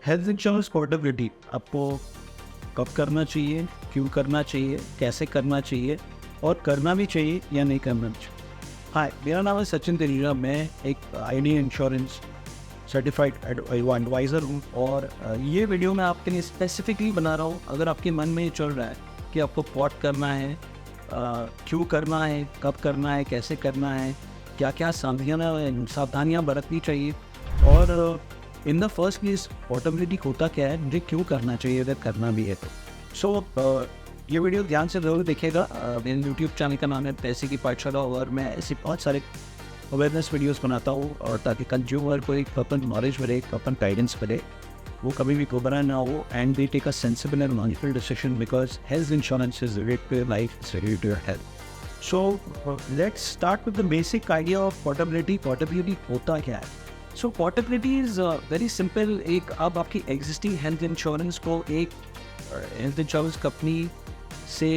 Health insurance portability आपको कब करना चाहिए, क्यों करना चाहिए, कैसे करना चाहिए और करना भी चाहिए या नहीं करना चाहिए। हाय, मेरा नाम है सचिन तेजुजा। मैं एक आईडी इंश्योरेंस सर्टिफाइड एडवाइज़र हूँ और ये वीडियो मैं आपके लिए स्पेसिफिकली बना रहा हूँ। अगर आपके मन में ये चल रहा है कि आपको पॉट करना है, क्यों करना है, कब करना है, कैसे करना है, क्या क्या सावधानियाँ बरतनी चाहिए और in the first place portability होता क्या है, मुझे क्यों करना चाहिए अगर करना भी है तो। सो ये वीडियो ध्यान से ज़रूर देखिएगा। मेरे यूट्यूब चैनल का नाम है पैसे की पाठशाला और मैं ऐसे बहुत सारे अवेयरनेस वीडियोस बनाता हूँ और ताकि कंज्यूमर को एक प्रॉपर नॉलेज मिले, प्रॉपर गाइडेंस मिले, वो कभी भी घबरा ना हो and they take a sensible and logical decision because health insurance is related to your life, it's related to your health. So let's start with the basic idea of portability. Portability होता क्या है? So portability is very simple. एक अब आपकी existing health insurance को एक health insurance company से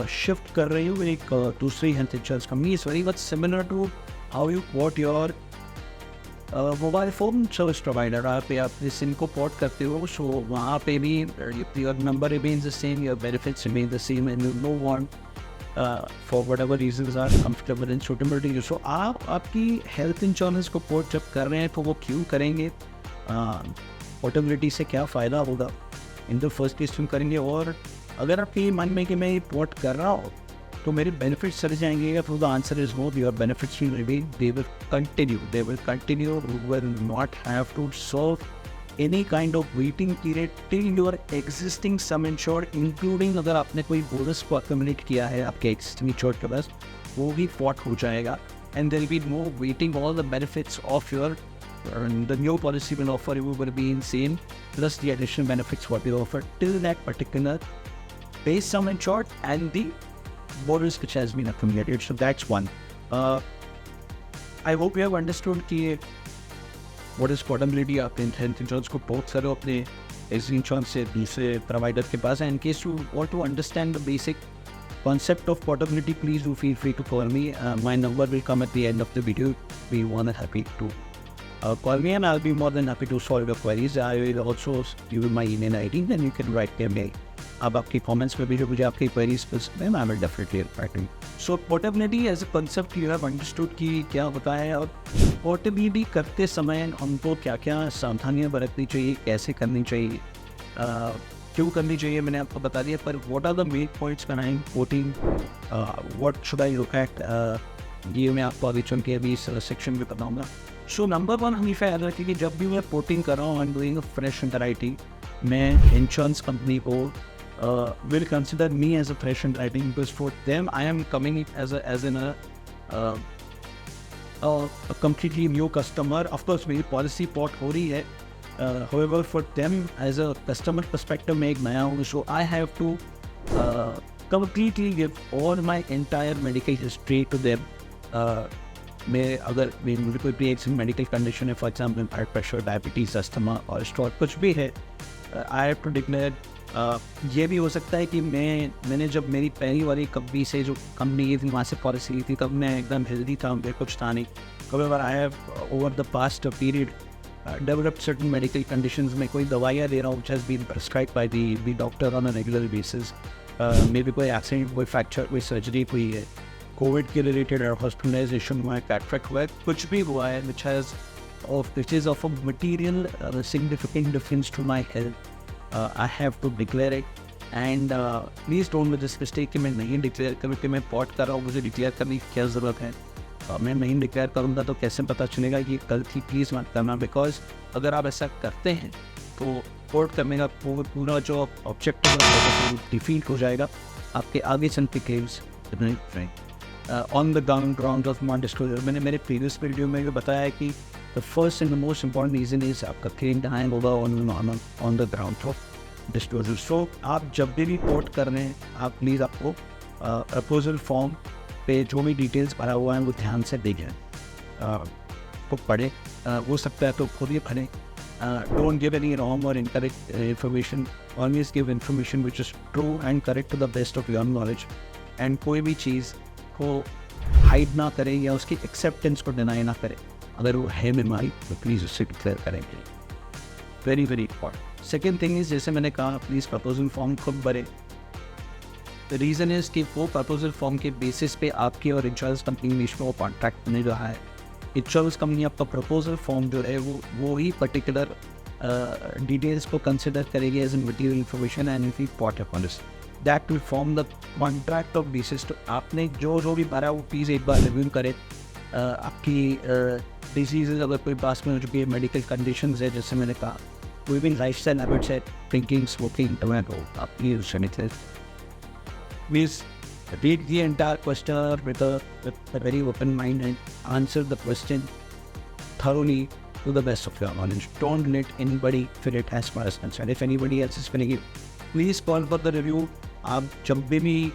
shift कर रही हूँ एक दूसरी health insurance company. Is very much similar to how you port your mobile phone service provider. आप सिम को पोर्ट करते हो, सो वहाँ पे भी your number remains the same, your benefits remain the same and you know want for whatever reasons are comfortable and suitability. So आप आपकी health insurance को पोर्ट जब कर रहे हैं तो वो क्यों करेंगे, पोर्टेबिलिटी से क्या फ़ायदा होगा, इन द फर्स्ट प्लेस क्यों करेंगे, और अगर आपके मन में कि मैं ये पोर्ट कर रहा हूँ तो मेरे बेनिफिट्स चले जाएंगे। तो the answer is no, your benefits will remain, they will continue, you will not have to solve any kind of waiting period till your existing sum insured, including अगर आपने कोई बोनस को accumulate किया है आपके existing insured के पास, वो भी port हो जाएगा and there will be no waiting. All the benefits of your the new policy will offer you will be insane, plus the additional benefits what they offer till that particular base sum insured and the bonus which has been accumulated. So that's one. I hope you have understood कि what is portability। आप health insurance को port करो अपने health insurance से दूसरे provider के पास। And case you want to understand the basic concept of portability, please do feel free to call me. My number will come at the end of the video. Be more than happy to call me and I'll be more than happy to solve your queries. I will also give you my email ID and you can write me a mail. अब आपके comments में भी जो मुझे आपकी queries पसंद है, I will definitely reply to you. So portability as a concept you have understood कि क्या होता है और पोर्टेबिलिटी करते समय हमको क्या क्या सावधानियाँ बरतनी चाहिए, कैसे करनी चाहिए, क्यों करनी चाहिए, मैंने आपको बता दिया। पर what are the main points behind porting, what should I look at, ये मैं आपको अभी चुन के अभी इस सेक्शन में बताऊँगा। सो नंबर वन हमेशा याद रखिए कि जब भी मैं पोर्टिंग कर रहा हूँ, I am doing a fresh underwriting, मैं इंश्योरेंस कंपनी को will consider me as a fresh underwriting because for them I am coming as in a completely new customer. Of course मेरी policy port हो रही है, however for them as a customer perspective मैं एक नया हूँ, so I have to completely give all my entire medical history to them. मैं अगर मुझे कोई भी एक मेडिकल कंडीशन है, for example blood pressure, diabetes, asthma और स्ट्रोक कुछ भी है, आई हैव टू डिक्लेयर। ये भी हो सकता है कि मैंने जब मेरी पहली वाली कंपनी से जो कंपनी थी वहाँ से पॉलिसी ली थी तब मैं एकदम हेल्दी था, मेरे कुछ था नहीं। However, I have over the past period developed certain medical conditions। मैं कोई दवाइयाँ ले रहा हूँ which has been prescribed by the doctor on a regular basis। मे भी कोई एक्सीडेंट, कोई फ्रैक्चर, कोई सर्जरी हुई है, कोविड के रिलेटेड हॉस्पिटलाइजेशन हुआ है, कैटरेक्ट हुआ है, कुछ भी हुआ है which is of a material significant difference to my health। I have to declare it and please don't make this mistake कि मैं नहीं डिक्लेयर करूँ कि मैं पॉट कर रहा हूँ, मुझे डिक्लेयर करने की क्या ज़रूरत है। मैं नहीं डिक्लेयर करूँगा तो कैसे पता चलेगा कि कल थी, प्लीज़ मत करना। बिकॉज अगर आप ऐसा करते हैं तो पॉट करने का पूरा जो ऑब्जेक्टिव है डिफीट हो जाएगा, आपके आगे चलते claims on the ground of non disclosure. मैंने मेरे प्रीवियस वीडियो में भी बताया है कि the first and the most important reason is आपका क्लेम टाइम होगा on the ground of disclosure. So आप जब भी पोर्ट कर रहे हैं, आप प्लीज़ आपको प्रपोजल फॉर्म पे जो भी डिटेल्स भरा हुआ है वो ध्यान से देखें, को पढ़ें। हो सकता है तो खुद ही पढ़ें। डोंट गिव एनी रॉन्ग और incorrect information, always give information which is true and correct to the best of your knowledge. And कोई भी चीज़ को हाइड ना करें या उसकी एक्सेप्टेंस को डिनाई ना करें। अगर वो है बीमारी तो प्लीज़ उससे डिक्लेयर करेंगे। Very very important. Second thing is, जैसे मैंने कहा, प्लीज़ प्रपोजल फॉर्म खुद भरें। द रीज़न इज़ कि वो प्रपोजल फॉर्म के बेसिस पे आपकी और इंश्योरेंस कंपनी में इसमें वो कॉन्ट्रैक्ट बने रहा है। इंश्योरेंस कंपनी आपका प्रपोजल फॉर्म जो है वो ही पर्टिकुलर डिटेल्स को कंसिडर करेगी as a material information and if you put a policy that will form the contract of basis. तो आपने जो भी भरा वो प्लीज़ एक बार रिव्यू करें। आपकी डिजीज़ अगर कोई पास में हो चुकी है, मेडिकल कंडीशन है, जैसे मैंने कहा, कोई भी लाइफ स्टाइल हैबिट्स है, ड्रिंकिंग, स्मोकिंग, टोबैको, आप please read the entire questionnaire with a very open mind and answer the question thoroughly to the best of your knowledge. Don't let anybody fill it as far as concerned. If anybody else is filling it, please call for the review. आप जब भी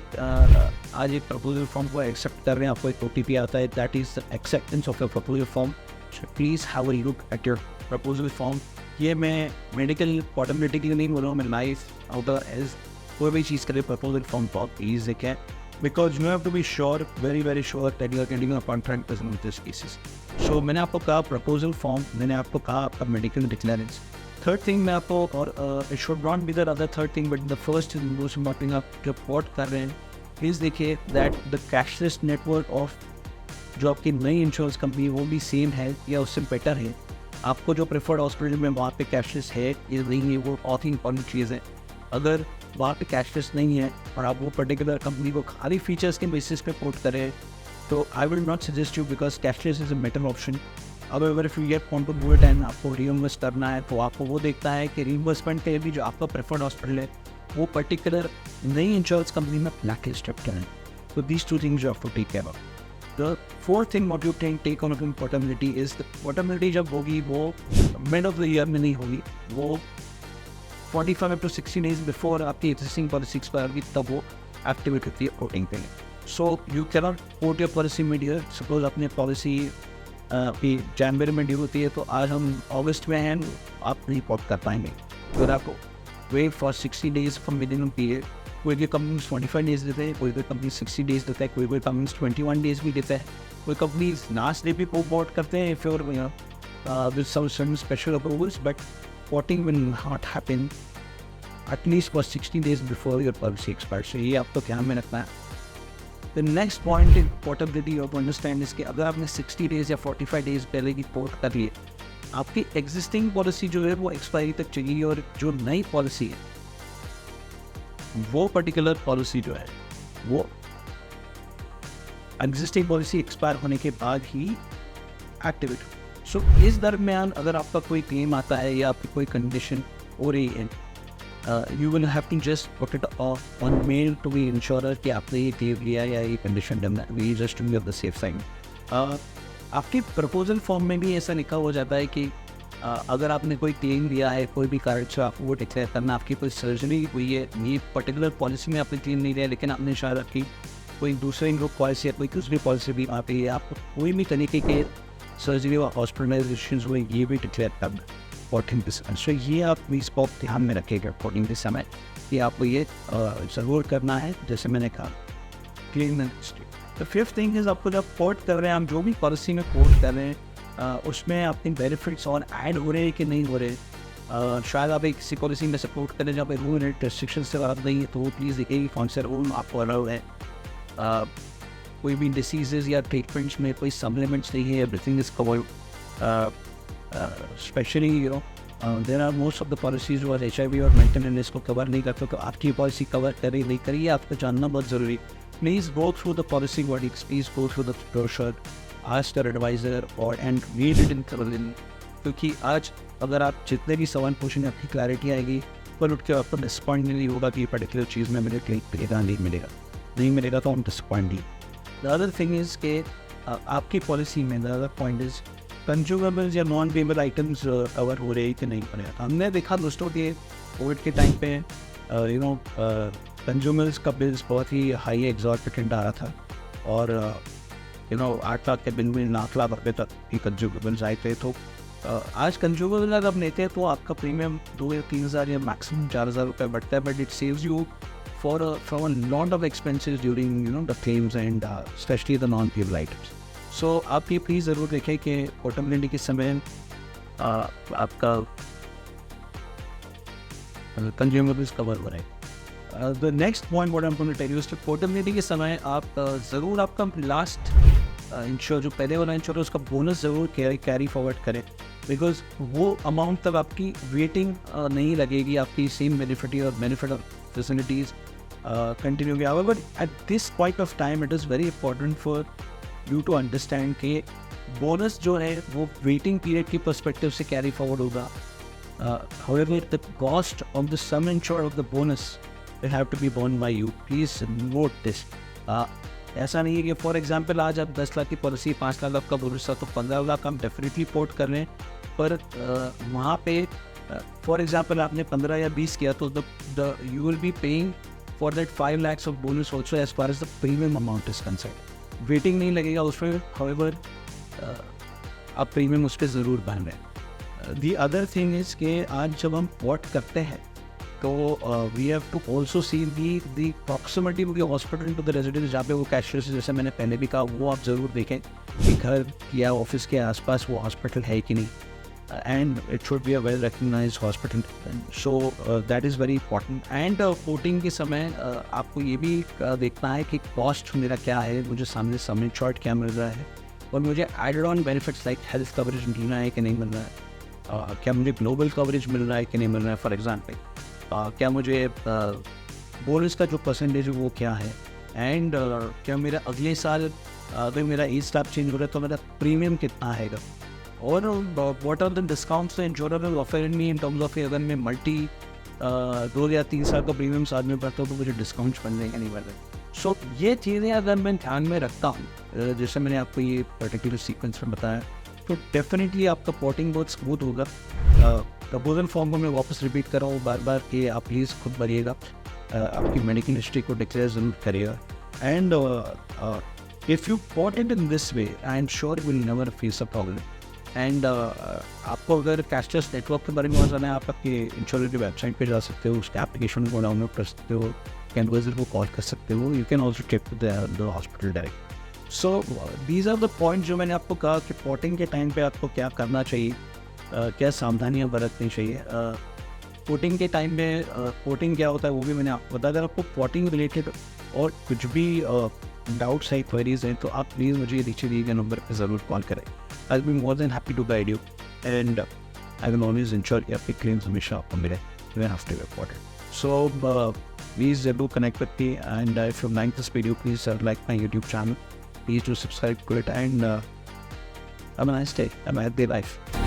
आज एक proposal form को accept कर रहे हैं, आपको एक OTP आता है, that is the acceptance of your proposal form. So please have a look at your proposal form. ये मैं मेडिकल पोर्टेबिलिटी के लिए नहीं बोल रहा हूँ, मैं लाइफ आउटर एज कोई भी चीज़ करे प्रपोजल फॉर्म फॉर प्लीज़ देखें, because you have to be sure, very very sure that you are getting a contract with this cases. So मैंने आपको कहा प्रपोजल फॉर्म, मैंने आपको कहा आपका मेडिकल डिक्लेरेंस। थर्ड थिंग मैं आपको, और it should not be the other third thing but the first is most important, आप जब पोर्ट कर रहे हैं प्लीज़ देखिए that the cashless network of जो आपकी नई इंश्योरेंस कंपनी वो भी सेम है या उससे बेटर है। आपको जो प्रेफर्ड हॉस्पिटल में वहाँ पे कैशलेस है या नहीं है, वो बहुत ही इंपॉर्टेंट चीज़ है। अगर वहाँ पे कैशलेस नहीं है और आप वो पर्टिकुलर कंपनी को खाली फीचर्स के बेसिस पे पोर्ट करें, तो I will not suggest you, because cashless is a better option. अगर if you get want to do it and आपको रीइंबर्स करना है, तो आपको वो देखता है कि रीइंबर्समेंट के लिए भी जो आपका प्रेफर्ड हॉस्पिटल है वो पर्टिकुलर नई इंश्योरेंस कंपनी में ब्लैक लिस्टेड करें। तो these two things you have to take care of. The fourth thing what you can take on portability is the portability जब होगी वो मिड ऑफ द ईयर में नहीं होगी, वो 45 to 60 days बिफोर आपकी एग्जिस्टिंग पॉलिसी एक्सपायर होगी, तब वो एक्टिवेट होती है पोर्टिंग के लिए। So you cannot port your policy mid year. Suppose अपने पॉलिसी की जनवरी में ड्यू होती है, तो आज हम अगस्त में हैं, आप नहीं पोर्ट कर पाएंगे। अगर आपको wait for 60 days from minimum period, कोई भी कंपनी 25 days देते हैं, कोई भी कंपनी 60 days देता है, कोई कंपनी 21 days भी देता है, कोई कंपनी लास्ट डे भी पोर्ट करते हैं फिर with some certain special approvals, but porting will not happen at least for 60 days before your policy expires. So ये आपको ध्यान में रखना है। The next point in portability you have to understand is कि अगर आपने 60 days या 45 days पहले की पोर्ट कर लिए, आपकी एग्जिस्टिंग पॉलिसी जो है वो एक्सपायरी तक चलेगी, और जो नई पॉलिसी है वो पर्टिकुलर पॉलिसी जो है वो एग्जिस्टिंग पॉलिसी एक्सपायर होने के बाद ही एक्टिवेट हो। सो इस दरमियान अगर आपका कोई क्लेम आता है या आपकी कोई कंडीशन हो रही है, you will have to just put it on mail to be insurer कि आपने ये क्लेम लिया या ये कंडीशन डन है, we just to be of the safe side. आपके प्रपोजल फॉर्म में भी ऐसा लिखा हो जाता है कि अगर आपने कोई क्लेम दिया है कोई भी कारण से, आपको वो डिक्लेयर करना, आपकी कोई सर्जरी हुई है, ये पर्टिकुलर पॉलिसी में आपने क्लेम नहीं लिया, लेकिन आपने शायद आपकी कोई दूसरे ग्रुप पॉलिसी या कोई दूसरी पॉलिसी भी वहाँ पे आपको कोई भी तरीके के सर्जरी और हॉस्पिटलाइजेशन हुए, ये भी डिक्लेयर करना पोर्टिंग के समय। सो ये आप इस बात ध्यान में रखिएगा पोर्टिंग के समय कि आपको ये ज़रूर करना है, जैसे मैंने कहा क्लीन हिस्ट्री। तो फिफ्थ थिंग इज़, आपको जब पोर्ट कर रहे हैं, आप जो भी पॉलिसी में पोर्ट कर रहे हैं उसमें अपने बेनिफिट्स और ऐड हो रहे हैं कि नहीं हो रहे। शायद आप एक किसी पॉलिसी में सपोर्ट करें जहाँ पे रूल एंड रेस्ट्रिक्शन से बात नहीं है, तो वो प्लीज़ देखिए कौन से रूल आपको अलाउ है। कोई भी डिसीजेज या ट्रीटमेंट्स में कोई सप्लीमेंट्स नहीं है, everything is covered. Specially there are most of the policies और HIV और मेंटल इलनेस को कवर नहीं करते, तो आपकी पॉलिसी कवर करे नहीं करिए, आपको जानना बहुत ज़रूरी। Please go through the policy wordings, please go through the brochure, ask your advisor और and read it in thoroughly, क्योंकि आज अगर आप जितने भी सवाल पूछेंगे आपकी क्लैरिटी आएगी, पर उठ के आपको डिसपॉइंट नहीं होगा कि पर्टिकुलर चीज़ में मुझे क्लिक मिलेगा नहीं मिलेगा तो हम disappoint he. The other thing is के आपकी पॉलिसी में the other point is consumables या नॉन पेबल आइटम्स कवर हो रहे कि नहीं हो रहे। हमने देखा दोस्तों कि कोविड के टाइम पे कंज्यूमर्स का बिल्स बहुत ही हाई एग्जॉर्बिटेंट आ रहा था, और 8 लाख के बिल में 9 लाख रुपये तक ही कंज्यूमेबल्स आए थे। तो आज कंज्यूमेबल अगर आप लेते हैं तो आपका प्रीमियम 2 या 3 हज़ार या मैक्सिमम 4 हज़ार रुपये बढ़ता है, but it saves you from a lot of expenses during the claims and especially the non-payable items. So आप ये प्लीज़ ज़रूर देखें कि पोर्टेबिलिटी के समय आपका कंज्यूमेबल्स कवर हो रहे हैं. The next point what I am going to tell you is कि पोर्टेबिलिटी के समय आप ज़रूर आपका लास्ट इंश्योर जो पहले वाला इंश्योर उसका बोनस ज़रूर कैरी फॉरवर्ड करें, बिकॉज वो अमाउंट तक आपकी वेटिंग नहीं लगेगी, आपकी सेम बेनिफिट और बेनिफिट ऑफ फैसिलिटीज़ कंटिन्यू किया. But at this point of time it is very important for you to understand कि बोनस जो है वो वेटिंग पीरियड की पर्सपेक्टिव से कैरी फॉरवर्ड होगा. However, the cost of the sum insured of the bonus will have to be borne by you. Please note this. ऐसा नहीं है कि फॉर एग्जांपल आज आप 10 लाख की पॉलिसी 5 लाख आपका बोनस था तो 15 लाख हम डेफिनेटली पोर्ट कर रहे हैं, पर वहाँ पे फॉर एग्जांपल आपने 15 या 20 किया तो you will be paying for that 5 lakhs ऑफ bonus also as far as the premium amount is concern. Waiting नहीं लगेगा उसमें, हाउएवर आप प्रीमियम उस पर ज़रूर भर रहे हैं. The other thing is कि आज जब हम पोर्ट करते हैं तो we have to also see the proximity of the hospital to the residence, जहाँ पे वो कैशियर्स जैसे मैंने पहले भी कहा वो आप ज़रूर देखें कि घर या ऑफिस के आसपास वो हॉस्पिटल है कि नहीं, and it should be a well recognised hospital. So that is very important. And porting के समय आपको ये भी देखना है कि कॉस्ट मेरा क्या है, मुझे सामने सम इंश्योर्ड क्या मिल रहा है, और मुझे added on benefits like health coverage मिलना है कि नहीं मिल रहा है, क्या मुझे ग्लोबल कवरेज मिल रहा है कि नहीं मिल रहा है. फॉर एग्जांपल क्या मुझे बोनस का जो परसेंटेज है वो क्या है, एंड क्या मेरा अगले साल अगर मेरा एज स्टैप चेंज हो रहा है तो मेरा प्रीमियम कितना आएगा, और what are the discounts the insurer will offer me in terms of अगर मैं मल्टी 2 या 3 साल का प्रीमियम साथ में भरता हूँ तो मुझे डिस्काउंट्स मिल जाएंगे नहीं मिल रहे. सो ये चीज़ें अगर मैं ध्यान में रखता हूँ, जैसे मैंने आपको ये पर्टिकुलर सीक्वेंस में बताया, तो डेफिनेटली आपका पोर्टिंग बहुत स्मूथ होगा. प्रपोजल फॉर्म को मैं वापस रिपीट कर रहा हूँ बार बार कि आप प्लीज़ खुद भरिएगा, आपकी मेडिकल हिस्ट्री को डिक्लेयर ज़रूर करिएगा. And if you port it in this way I am sure you will never face a problem. And आपको अगर कैशलेस नेटवर्क के बारे में जाना है, आप आपके इंश्योरेंस की वेबसाइट पे जा सकते हो, उसके एप्लीकेशन को डाउनलोड कर सकते हो, कैनवाइजर को कॉल कर सकते हो, you can also check to the hospital direct. So these are the point जो मैंने आपको कहा कि पोर्टिंग के टाइम पे आपको क्या करना चाहिए, क्या सावधानियां बरतनी चाहिए. पोर्टिंग के टाइम में पोर्टिंग क्या होता है वो भी मैंने आपको बताया. अगर आपको पोर्टिंग रिलेटेड और कुछ भी डाउट्स है, क्वेरीज हैं, तो आप प्लीज़ मुझे नीचे दिए गए नंबर पर ज़रूर कॉल करें. I will be more than happy to guide you, and I will always ensure कि आपके क्लेम्स हमेशा आपको मिले even after your ported. So please do connect with me, and if you like this video please like my YouTube channel. Please do subscribe to it, and have a nice day. Have a happy life.